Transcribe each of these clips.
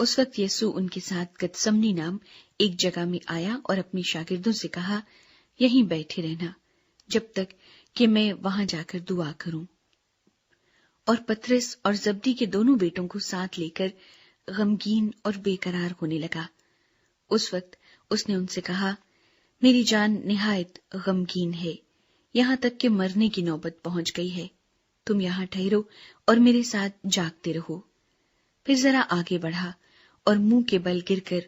اس وقت یسوع ان کے ساتھ گتسمنی نام ایک جگہ میں آیا اور اپنے شاگردوں سے کہا، یہیں بیٹھے رہنا جب تک کہ میں وہاں جا کر دعا کروں۔ اور پطرس اور زبدی کے دونوں بیٹوں کو ساتھ لے کر غمگین اور بے قرار ہونے لگا۔ اس وقت اس نے ان سے کہا، میری جان نہایت غمگین ہے، یہاں تک کہ مرنے کی نوبت پہنچ گئی ہے۔ تم یہاں ٹھہرو اور میرے ساتھ جاگتے رہو۔ پھر ذرا آگے بڑھا اور منہ کے بل گر کر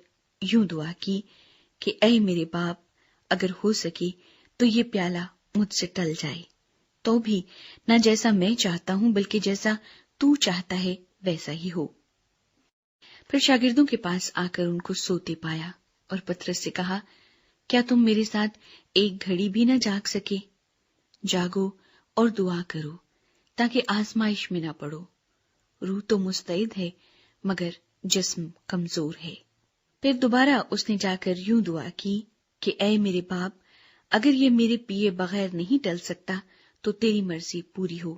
یوں دعا کی کہ اے میرے باپ، اگر ہو سکے تو یہ پیالہ مجھ سے ٹل جائے، تو بھی نہ جیسا میں چاہتا ہوں بلکہ جیسا تو چاہتا ہے ویسا ہی ہو۔ پھر شاگردوں کے پاس آ کر ان کو سوتے پایا اور پطرس سے کہا، کیا تم میرے ساتھ ایک گھڑی بھی نہ جاگ سکے؟ جاگو اور دعا کرو تاکہ آزمائش میں نہ پڑو۔ روح تو مستعد ہے مگر جسم کمزور ہے۔ پھر دوبارہ اس نے جا کر یوں دعا کی کہ اے میرے باپ، اگر یہ میرے پیے بغیر نہیں ٹل سکتا تو تیری مرضی پوری ہو۔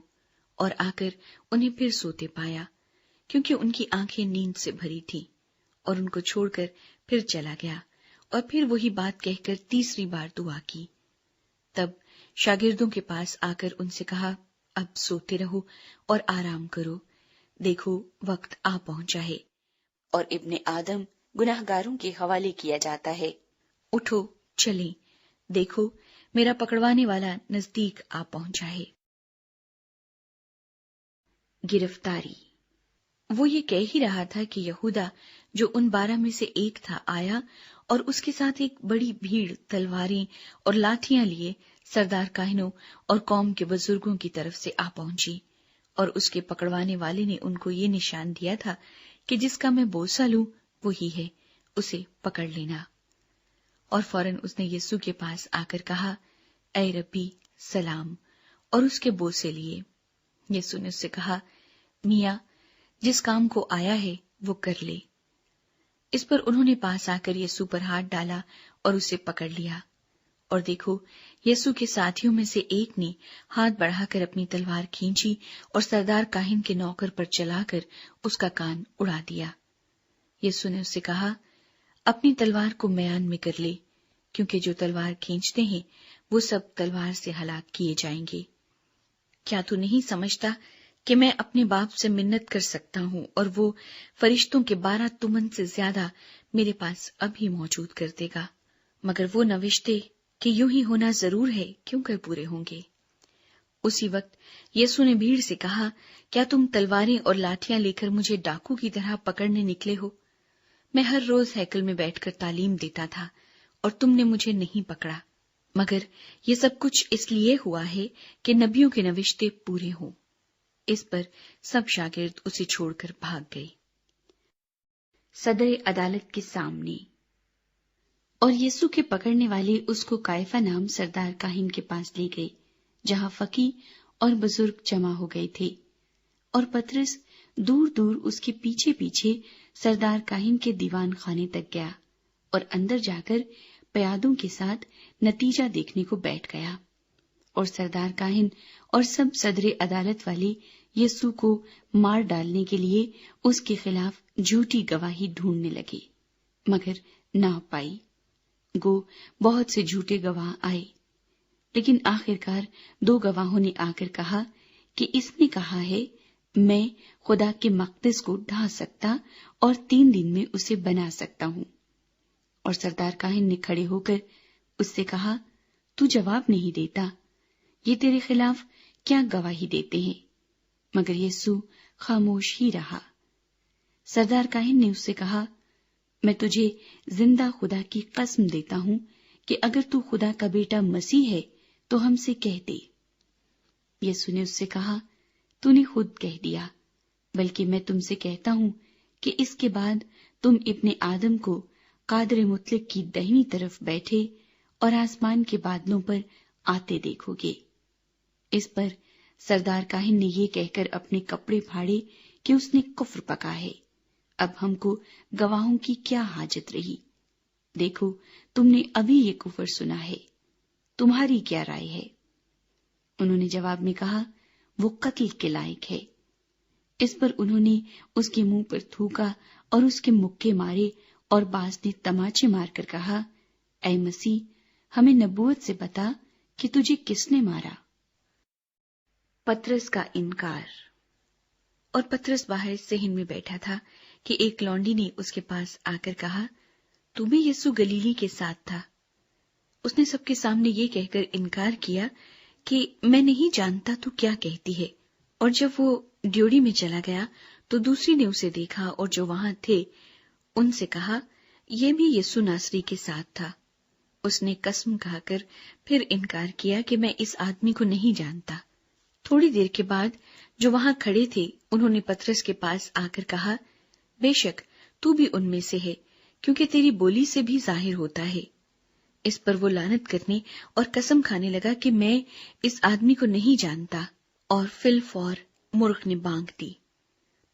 اور آ کر انہیں پھر سوتے پایا، کیونکہ ان کی آنکھیں نیند سے بھری تھیں، اور ان کو چھوڑ کر پھر چلا گیا اور پھر وہی بات کہہ کر تیسری بار دعا کی۔ تب شاگردوں کے پاس آ کر ان سے کہا، اب سوتے رہو اور آرام کرو، دیکھو وقت آ پہنچا ہے اور ابن آدم گناہگاروں کے حوالے کیا جاتا ہے۔ اٹھو چلیں، دیکھو میرا پکڑوانے والا نزدیک آ پہنچا ہے۔ گرفتاری۔ وہ یہ کہہ ہی رہا تھا کہ یہودا جو ان 12 میں سے ایک تھا آیا، اور اس کے ساتھ ایک بڑی بھیڑ تلواریں اور لاٹھیاں لیے سردار کاہنوں اور قوم کے بزرگوں کی طرف سے آ پہنچی، اور اس کے پکڑوانے والے نے ان کو یہ نشان دیا تھا کہ جس کا میں بوسہ لوں وہی ہے، اسے پکڑ لینا۔ اور فوراً اس نے یسوع کے پاس آ کر کہا، اے ربی سلام، اور اس کے بوسے لیے۔ یسوع نے اس سے کہا، میاں جس کام کو آیا ہے وہ کر لے۔ اس پر انہوں نے پاس آ کر یسوع پر ہاتھ ڈالا اور اسے پکڑ لیا۔ اور دیکھو یسوع کے ساتھیوں میں سے ایک نے ہاتھ بڑھا کر اپنی تلوار کھینچی اور سردار کاہن کے نوکر پر چلا کر اس کا کان اڑا دیا۔ یسوع نے اس سے کہا، اپنی تلوار کو میان میں کر لے، کیونکہ جو تلوار کھینچتے ہیں وہ سب تلوار سے ہلاک کیے جائیں گے۔ کیا تو نہیں سمجھتا کہ میں اپنے باپ سے منت کر سکتا ہوں اور وہ فرشتوں کے 12 تمن سے زیادہ میرے پاس ابھی موجود کر دے گا؟ مگر وہ نوشتے کہ یوں ہی ہونا ضرور ہے کیوں کر پورے ہوں گے۔ اسی وقت یسوع نے بھیڑ سے کہا، کیا تم تلواریں اور لاٹھیاں لے کر مجھے ڈاکو کی طرح پکڑنے نکلے ہو؟ میں ہر روز ہیکل میں بیٹھ کر تعلیم دیتا تھا اور تم نے مجھے نہیں پکڑا، مگر یہ سب کچھ اس لیے ہوا ہے کہ نبیوں کے نوشتے پورے ہوں۔ اس پر سب شاگرد اسے چھوڑ کر بھاگ گئے۔ صدر عدالت کے سامنے۔ اور یسوع کے پکڑنے والے اس کو قیافہ نام سردار کاہن کے پاس لے گئے، جہاں فقیہ اور بزرگ جمع ہو گئے تھے۔ اور پطرس دور دور اس کے پیچھے پیچھے سردار کاہن کے دیوان خانے تک گیا اور اندر جا کر پیادوں کے ساتھ نتیجہ دیکھنے کو بیٹھ گیا۔ اور سردار کاہن اور سب صدر عدالت والے یسوع کو مار ڈالنے کے لیے اس کے خلاف جھوٹی گواہی ڈھونڈنے لگے، مگر نہ پائی۔ گو بہت سے جھوٹے گواہ آئے، لیکن آخرکار 2 گواہوں نے آ کر کہا کہ اس نے کہا ہے، میں خدا کے مقدس کو ڈھا سکتا اور 3 دن میں اسے بنا سکتا ہوں۔ اور سردار کاہن نے کھڑے ہو کر اس سے کہا، تو جواب نہیں دیتا، یہ تیرے خلاف کیا گواہی دیتے ہیں؟ مگر یسوع خاموش ہی رہا۔ سردار کاہن نے اس سے کہا، میں تجھے زندہ خدا کی قسم دیتا ہوں کہ اگر تو خدا کا بیٹا مسیح ہے تو ہم سے کہہ دے۔ یسوع نے اس سے کہا، تو نے خود کہہ دیا، بلکہ میں تم سے کہتا ہوں کہ اس کے بعد تم ابن آدم کو قادر مطلق کی داہنی طرف بیٹھے اور آسمان کے بادلوں پر آتے دیکھو گے۔ اس پر سردار کاہن نے یہ کہہ کر اپنے کپڑے پھاڑے کہ اس نے کفر پکا ہے، اب ہم کو گواہوں کی کیا حاجت رہی؟ دیکھو تم نے ابھی یہ کفر سنا ہے، تمہاری کیا رائے ہے؟ انہوں نے جواب میں کہا، وہ قتل کے لائق ہے۔ اس پر انہوں نے اس کے منہ پر تھوکا اور اس کے مکے مارے، اور بعض نے تماچے مار کر کہا، اے مسیح، ہمیں نبوت سے بتا کہ تجھے کس نے مارا؟ پطرس کا انکار۔ اور پطرس باہر صحن میں بیٹھا تھا کہ ایک لونڈی نے اس کے پاس آ کر کہا، تو بھی یسوع گلیلی کے ساتھ تھا؟ اس نے سب کے سامنے یہ کہہ کر انکار کیا کہ میں نہیں جانتا تو کیا کہتی ہے۔ اور جب وہ ڈیوڑی میں چلا گیا تو دوسری نے اسے دیکھا اور جو وہاں تھے ان سے کہا، یہ بھی یسوع ناصری کے ساتھ تھا۔ اس نے قسم کھا کر پھر انکار کیا کہ میں اس آدمی کو نہیں جانتا۔ تھوڑی دیر کے بعد جو وہاں کھڑے تھے انہوں نے پطرس کے پاس آ کر کہا، بے شک تو بھی ان میں سے ہے، کیونکہ تیری بولی سے بھی ظاہر ہوتا ہے۔ اس پر وہ لعنت کرنے اور قسم کھانے لگا کہ میں اس آدمی کو نہیں جانتا، اور فی الفور مرغ نے بانگ دی۔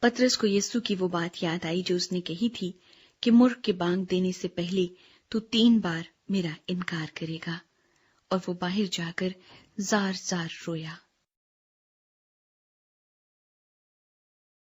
پطرس کو یسوع کی وہ بات یاد آئی جو اس نے کہی تھی کہ مرغ کے بانگ دینے سے پہلے تو 3 بار میرا انکار کرے گا، اور وہ باہر جا کر زار زار رویا۔